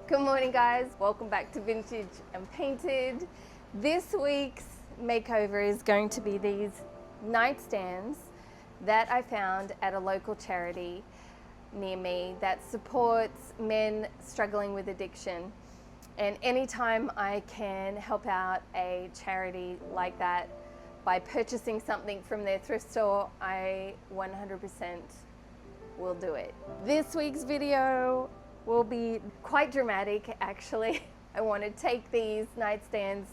Good morning, guys. Welcome back to Vintage and Painted. This week's makeover is going to be these nightstands that I found at a local charity near me that supports men struggling with addiction. And anytime I can help out a charity like that by purchasing something from their thrift store, I 100% will do it. This week's video will be quite dramatic, actually. I want to take these nightstands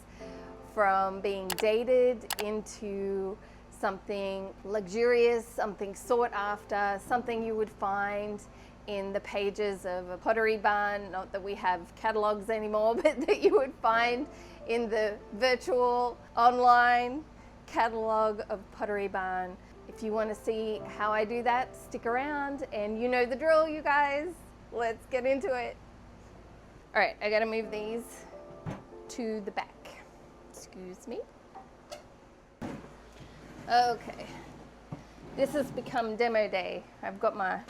from being dated into something luxurious, something sought after, something you would find in the pages of a Pottery Barn, not that we have catalogs anymore, but that you would find in the virtual online catalog of Pottery Barn. If you want to see how I do that, stick around, and you know the drill, you guys. Let's get into it. All right, I gotta move these to the back. Excuse me. Okay, this has become demo day. I've got my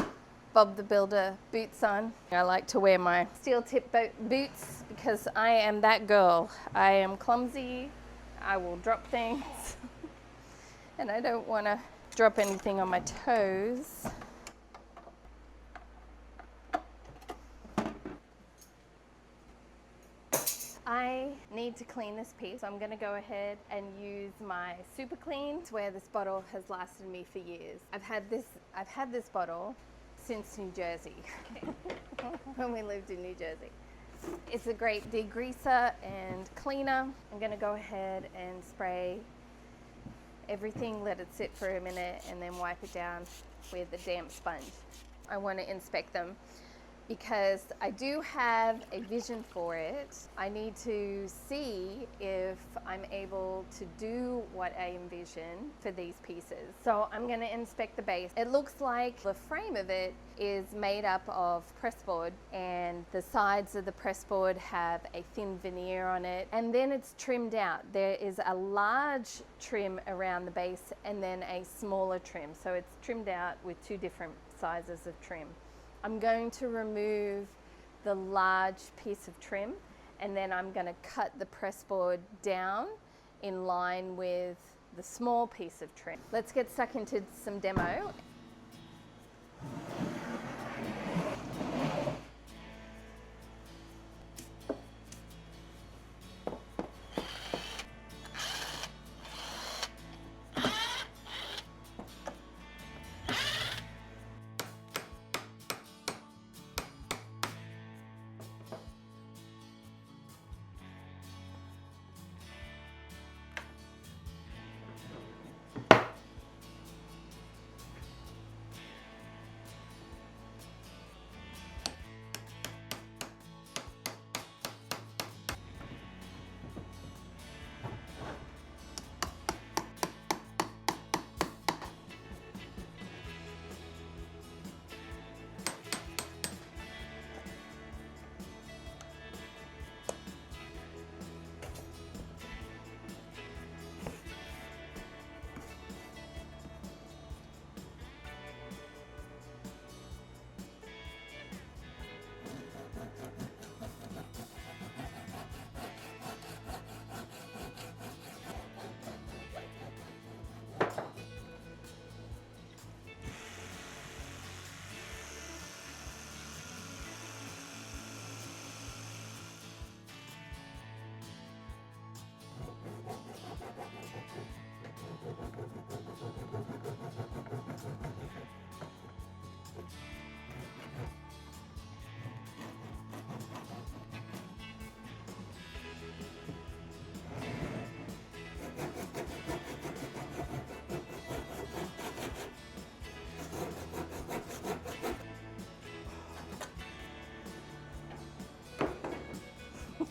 Bob the Builder boots on. I like to wear my steel tip boots because I am that girl. I am clumsy, I will drop things, and I don't wanna drop anything on my toes. I need to clean this piece, so I'm going to go ahead and use my Super Clean. It's where this bottle has lasted me for years. I've had this bottle since New Jersey, when we lived in New Jersey. It's a great degreaser and cleaner. I'm going to go ahead and spray everything, let it sit for a minute, and then wipe it down with a damp sponge. I want to inspect them because I do have a vision for it. I need to see if I'm able to do what I envision for these pieces. So I'm going to inspect the base. It looks like the frame of it is made up of pressboard, and the sides of the pressboard have a thin veneer on it, and then it's trimmed out. There is a large trim around the base and then a smaller trim. So it's trimmed out with two different sizes of trim. I'm going to remove the large piece of trim, and then I'm going to cut the pressboard down in line with the small piece of trim. Let's get stuck into some demo.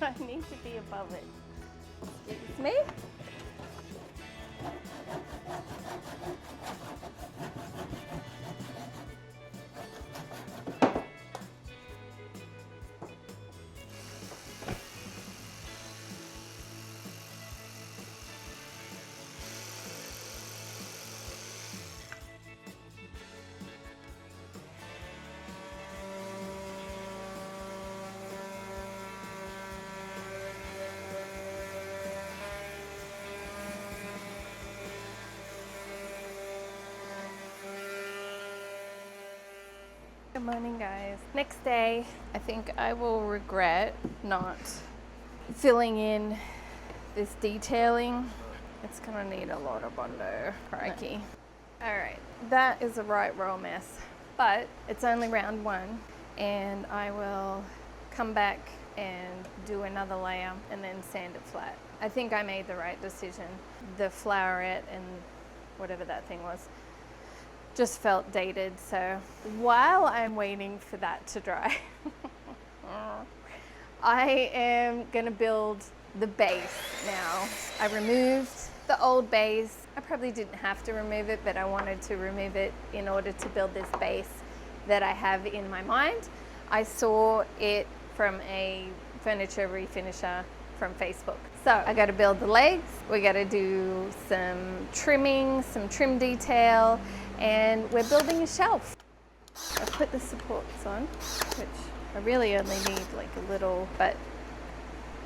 I need to be above it. Excuse me? morning, guys. Next day. I think I will regret not filling in this detailing. It's gonna need a lot of Bondo. Crikey. All right, that is a right royal mess, but it's only round one, and I will come back and do another layer and then sand it flat. I think I made the right decision. The flowerette and whatever that thing was just felt dated. So while I'm waiting for that to dry, I am gonna build the base now. I removed the old base. I probably didn't have to remove it, but I wanted to remove it in order to build this base that I have in my mind. I saw it from a furniture refinisher from Facebook. So I got to build the legs. We got to do some trimming, some trim detail, and we're building a shelf. I put the supports on, which I really only need like a little, but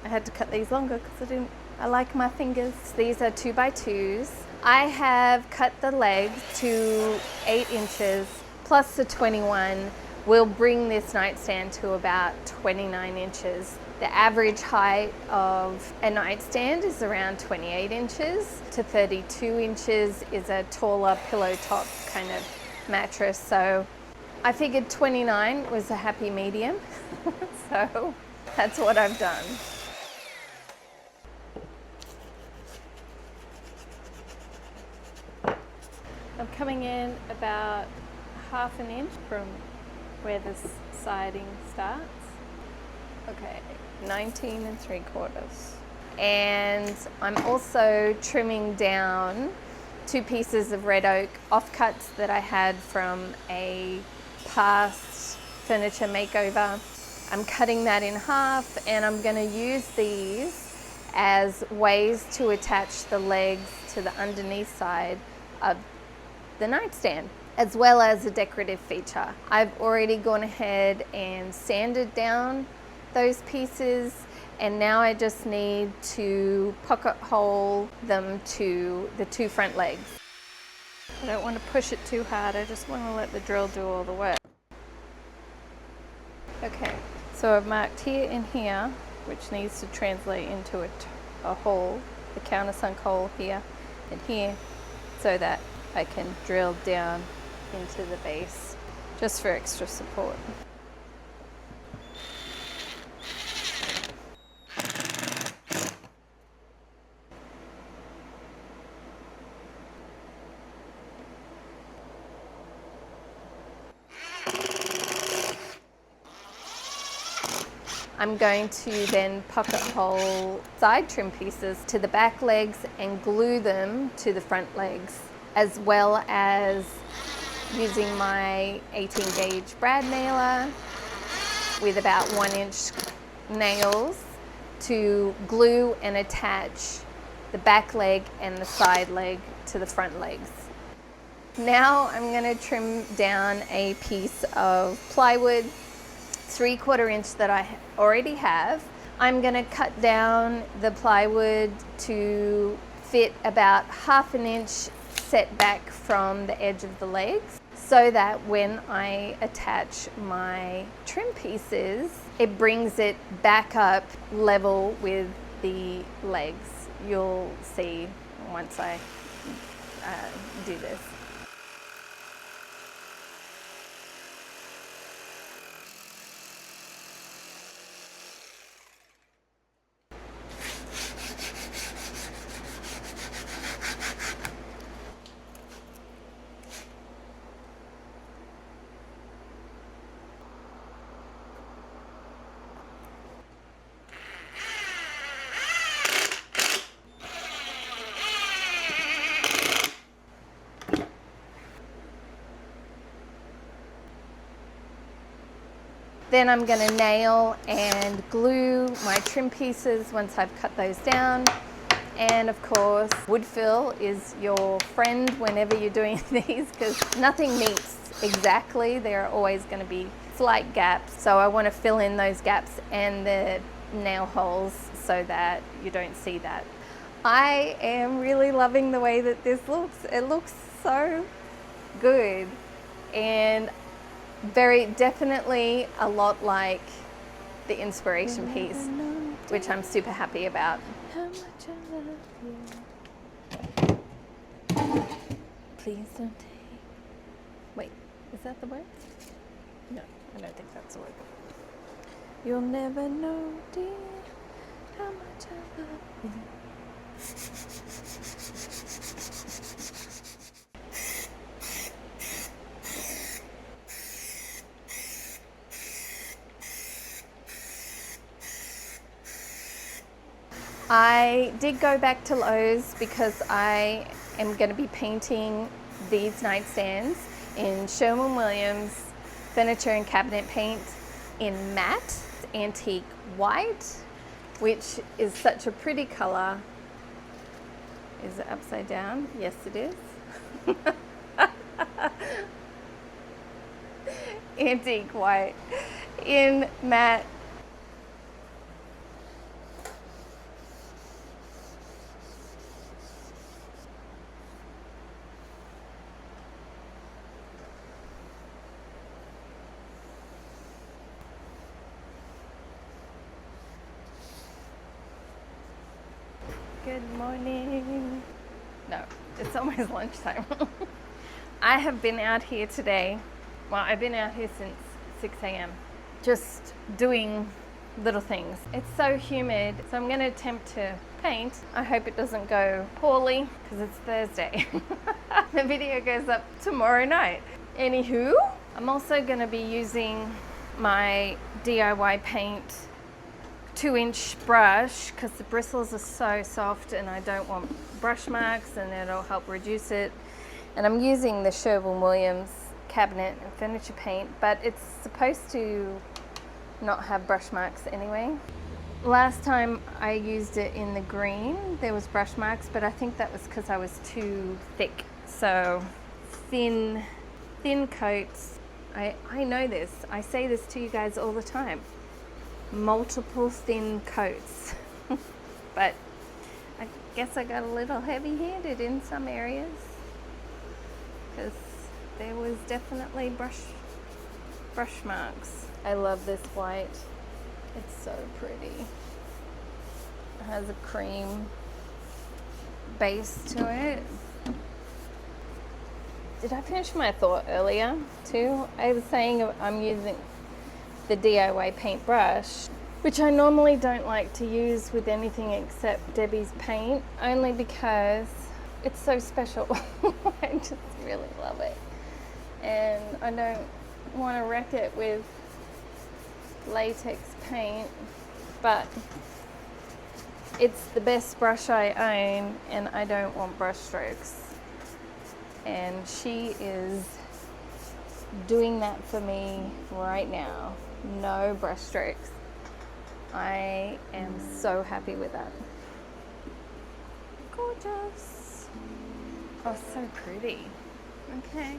I had to cut these longer because I like my fingers. These are 2x2s. I have cut the legs to 8 inches plus the 21 will bring this nightstand to about 29 inches. The average height of a nightstand is around 28 inches to 32 inches is a taller pillow top kind of mattress. So I figured 29 was a happy medium. So that's what I've done. I'm coming in about ½ an inch from where the siding starts. Okay, 19 3/4. And I'm also trimming down 2 pieces of red oak offcuts that I had from a past furniture makeover. I'm cutting that in half, and I'm going to use these as ways to attach the legs to the underneath side of the nightstand, as well as a decorative feature. I've already gone ahead and sanded down those pieces, and now I just need to pocket hole them to the 2 front legs. I don't want to push it too hard, I just want to let the drill do all the work. Okay, so I've marked here and here, which needs to translate into a hole, the countersunk hole here and here, so that I can drill down into the base just for extra support. I'm going to then pocket hole side trim pieces to the back legs and glue them to the front legs, as well as using my 18 gauge brad nailer with about 1 inch nails to glue and attach the back leg and the side leg to the front legs. Now I'm going to trim down a piece of plywood 3/4 inch that I already have. I'm going to cut down the plywood to fit about ½ an inch set back from the edge of the legs, so that when I attach my trim pieces, it brings it back up level with the legs. You'll see once I do this. Then I'm going to nail and glue my trim pieces once I've cut those down. And of course, wood fill is your friend whenever you're doing these, because nothing meets exactly. There are always going to be slight gaps. So I want to fill in those gaps and the nail holes so that you don't see that. I am really loving the way that this looks. It looks so good. And Very definitely a lot like the inspiration piece, which I'm super happy about. How much I love you. Please don't take. Wait, is that the word? No, I don't think that's the word. You'll never know, dear, how much I love you. I did go back to Lowe's because I am going to be painting these nightstands in Sherwin-Williams furniture and cabinet paint in matte antique white, which is such a pretty color. Is it upside down? Yes, it is. Antique white in matte. Good morning. No, it's almost lunchtime. I have been out here today. Well, I've been out here since 6 a.m. just doing little things. It's so humid, so I'm going to attempt to paint. I hope it doesn't go poorly because it's Thursday. The video goes up tomorrow night. Anywho, I'm also going to be using my DIY paint 2-inch brush because the bristles are so soft and I don't want brush marks, and it'll help reduce it. And I'm using the Sherwin-Williams cabinet and furniture paint, but it's supposed to not have brush marks anyway. Last time I used it in the green, there was brush marks, but I think that was because I was too thick. So thin coats. I know this. I say this to you guys all the time. Multiple thin coats. But I guess I got a little heavy-handed in some areas because there was definitely brush marks. I love this white. It's so pretty. It has a cream base to it. Did I finish my thought earlier too? I was saying I'm using the DIY paintbrush, which I normally don't like to use with anything except Debbie's paint, only because it's so special. I just really love it. And I don't want to wreck it with latex paint, but it's the best brush I own and I don't want brush strokes. And she is doing that for me right now. No brush strokes. I am so happy with that. Gorgeous. Oh, so pretty. Okay.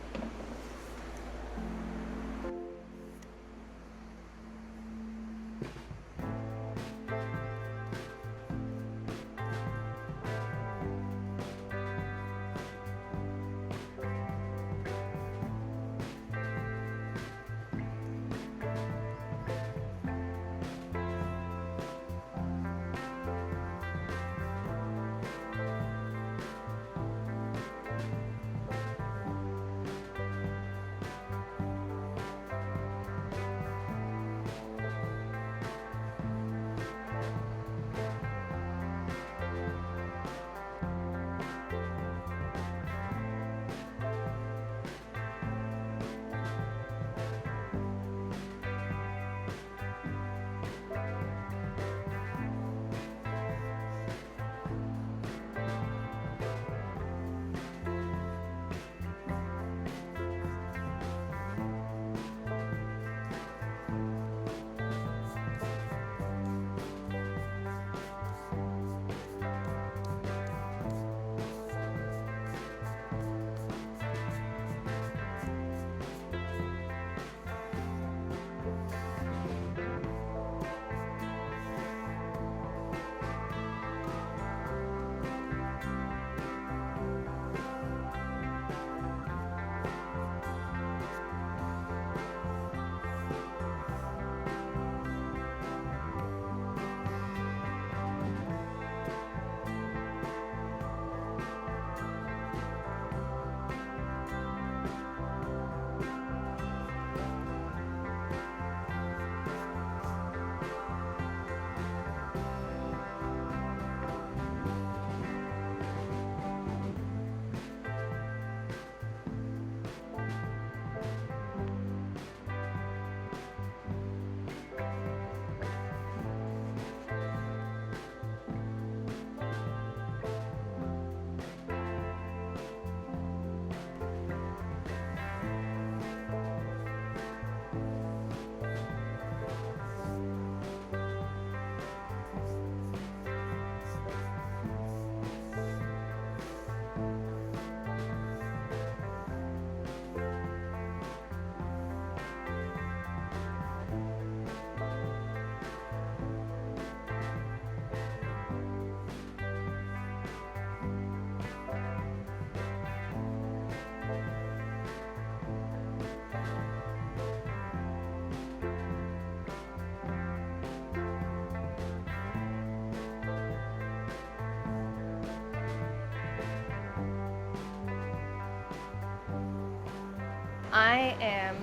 I am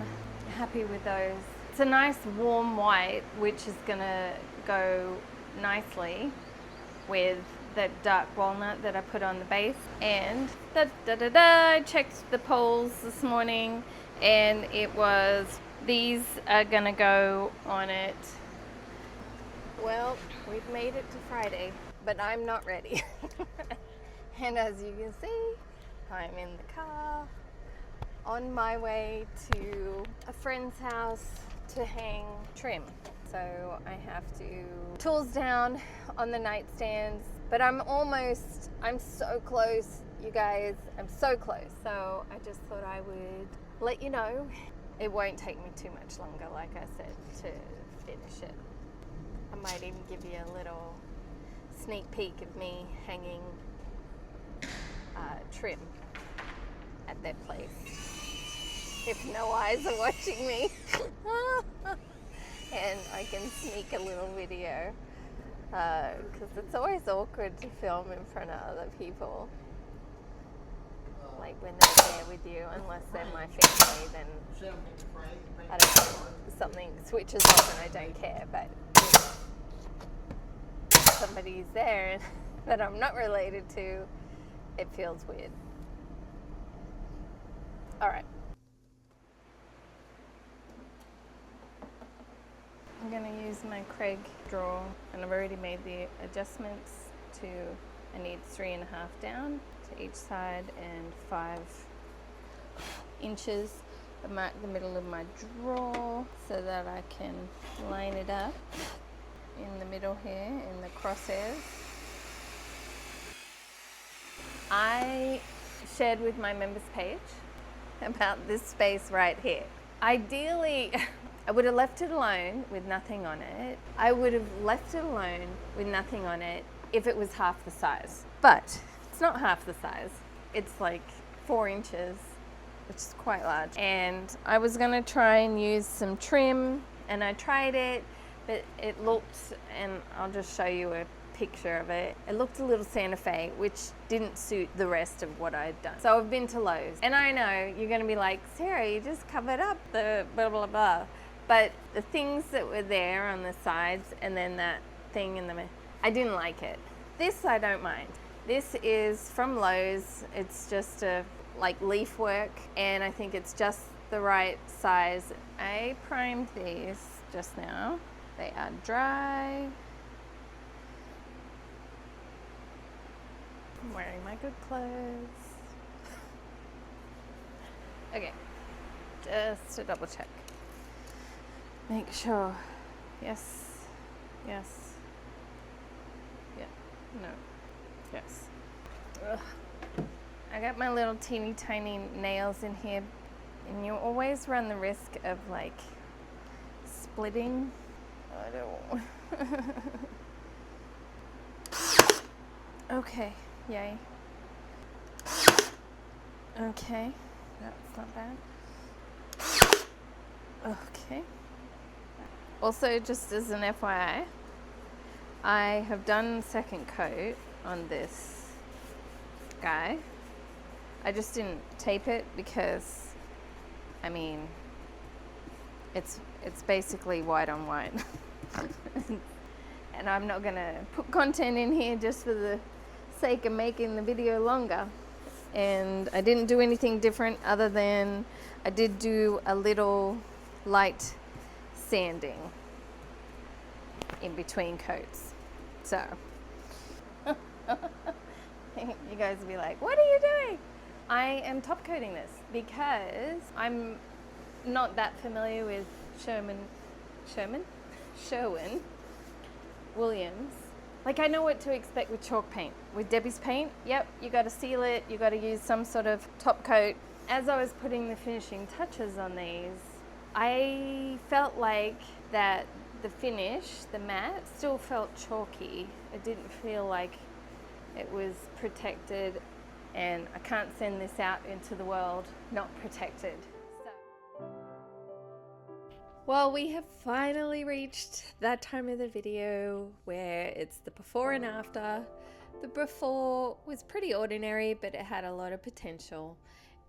happy with those. It's a nice warm white, which is gonna go nicely with the dark walnut that I put on the base. And I checked the polls this morning, and it was, these are gonna go on it. Well, we've made it to Friday, but I'm not ready. And as you can see, I'm in the car on my way to a friend's house to hang trim. So I have to tools down on the nightstands, but I'm so close, you guys. I'm so close. So I just thought I would let you know. It won't take me too much longer, like I said, to finish it. I might even give you a little sneak peek of me hanging trim at that place, if no eyes are watching me. And I can sneak a little video, because it's always awkward to film in front of other people, like when they're there with you, unless they're my family. Then I don't know, something switches off and I don't care. But if somebody's there that I'm not related to, it feels weird. All right. I'm going to use my Craig drawer, and I've already made the adjustments to, I need 3.5 down to each side and 5 inches. I mark the middle of my drawer so that I can line it up in the middle here in the crosshairs. I shared with my members page about this space right here. Ideally, I would have left it alone with nothing on it. I would have left it alone with nothing on it if it was half the size. But it's not half the size. It's like 4 inches, which is quite large. And I was gonna try and use some trim, and I tried it, but it looked, and I'll just show you a picture of it. It looked a little Santa Fe, which didn't suit the rest of what I'd done. So I've been to Lowe's, and I know you're gonna be like, Sarah, you just covered up the blah, blah, blah. But the things that were there on the sides, and then that thing in the middle, I didn't like it. This I don't mind. This is from Lowe's. It's just a like leaf work, and I think it's just the right size. I primed these just now. They are dry. I'm wearing my good clothes. Okay, just to double check. Make sure. Yes. Yes. Yeah. No. Yes. Ugh. I got my little teeny tiny nails in here, and you always run the risk of like splitting. I don't. Okay. Yay. Okay. That's not bad. Okay. Also, just as an FYI, I have done second coat on this guy. I just didn't tape it because, I mean, it's basically white on white. And I'm not gonna put content in here just for the sake of making the video longer. And I didn't do anything different other than I did do a little light sanding in between coats. So you guys will be like, what are you doing? I am top coating this because I'm not that familiar with Sherwin Williams. Like, I know what to expect with chalk paint. With Debbie's paint, yep, you got to seal it, you got to use some sort of top coat. As I was putting the finishing touches on these, I felt like that the finish, the matte, still felt chalky. It didn't feel like it was protected, and I can't send this out into the world not protected. So. Well, we have finally reached that time of the video where it's the before and after. The before was pretty ordinary, but it had a lot of potential.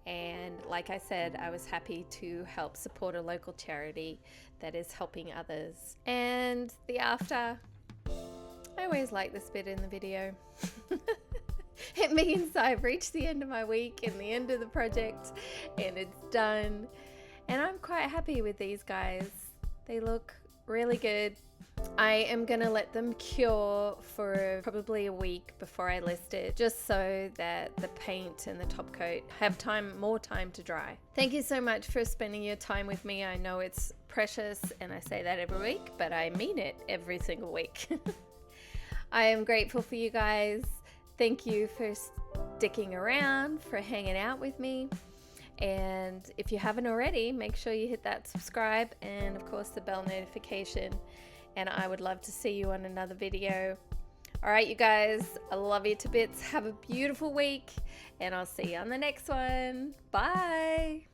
And like I said, I was happy to help support a local charity that is helping others. And the after, I always like this bit in the video. It means I've reached the end of my week and the end of the project, and it's done. And I'm quite happy with these guys. They look really good. I am gonna let them cure for probably a week before I list it, just so that the paint and the top coat have more time to dry. Thank you so much for spending your time with me. I know it's precious and I say that every week, but I mean it every single week. I am grateful for you guys. Thank you for sticking around, for hanging out with me. And if you haven't already, make sure you hit that subscribe and of course the bell notification. And I would love to see you on another video. All right, you guys, I love you to bits. Have a beautiful week and I'll see you on the next one. Bye.